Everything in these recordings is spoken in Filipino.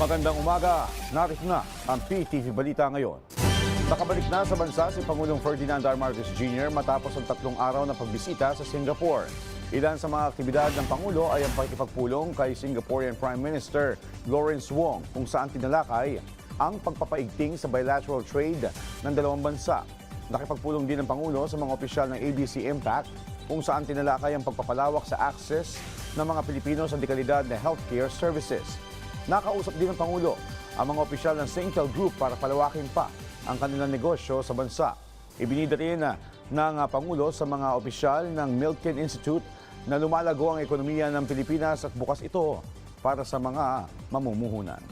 Magandang umaga, narito na ang PTV Balita ngayon. Nakabalik na sa bansa si Pangulong Ferdinand R. Marcos Jr. matapos ang 3 araw na pagbisita sa Singapore. Ilan sa mga aktibidad ng Pangulo ay ang pakikipagpulong kay Singaporean Prime Minister Lawrence Wong kung saan tinalakay ang pagpapaigting sa bilateral trade ng dalawang bansa. Nakipagpulong din ng Pangulo sa mga opisyal ng ABC Impact kung saan tinalakay ang pagpapalawak sa access ng mga Pilipino sa dekalidad na healthcare services. Nakausap din ng Pangulo ang mga opisyal ng Singtel Group para palawakin pa ang kanilang negosyo sa bansa. Ibinida rin ng Pangulo sa mga opisyal ng Milken Institute na lumalago ang ekonomiya ng Pilipinas at bukas ito para sa mga mamumuhunan.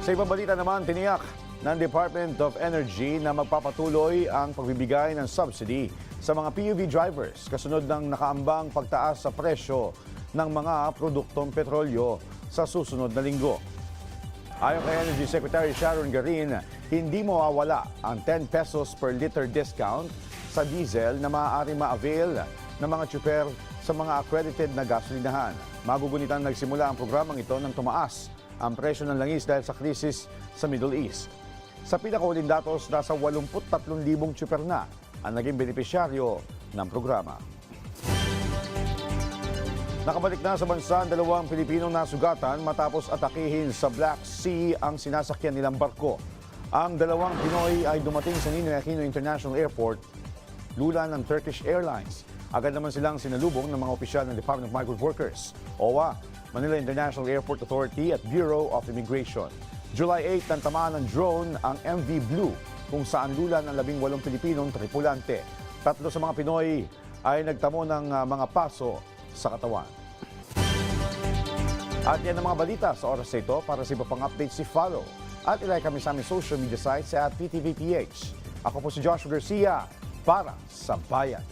Sa ibang balita naman, tiniyak ng Department of Energy na magpapatuloy ang pagbibigay ng subsidy sa mga PUV drivers kasunod ng nakaambang pagtaas sa presyo ng mga produktong petrolyo sa susunod na linggo. Ayon kay Energy Secretary Sharon Garin, hindi mawawala ang 10 pesos per liter discount sa diesel na maaari ma-avail ng mga tsuper sa mga accredited na gasolinahan. Magugunitan nagsimula ang programang ito nang tumaas ang presyo ng langis dahil sa krisis sa Middle East. Sa pinakahuling datos, nasa 83,000 tsuper na ang naging benepisyaryo ng programa. Nakabalik na sa bansa ang 2 Pilipinong nasugatan matapos atakihin sa Black Sea ang sinasakyan nilang barko. Ang 2 Pinoy ay dumating sa Ninoy Aquino International Airport, lula ng Turkish Airlines. Agad naman silang sinalubong ng mga opisyal ng Department of Migrant Workers, OWA, Manila International Airport Authority at Bureau of Immigration. July 8, nantamaan ng drone ang MV Blue kung saan lula ng 18 Pilipinong tripulante. 3 sa mga Pinoy ay nagtamo ng mga paso sa katawan. At yan ang mga balita sa oras na ito. Para sa iba pang updates, follow at ilike kami sa aming social media sites at PTVPH. Ako po si Joshua Garcia para sa Bayan.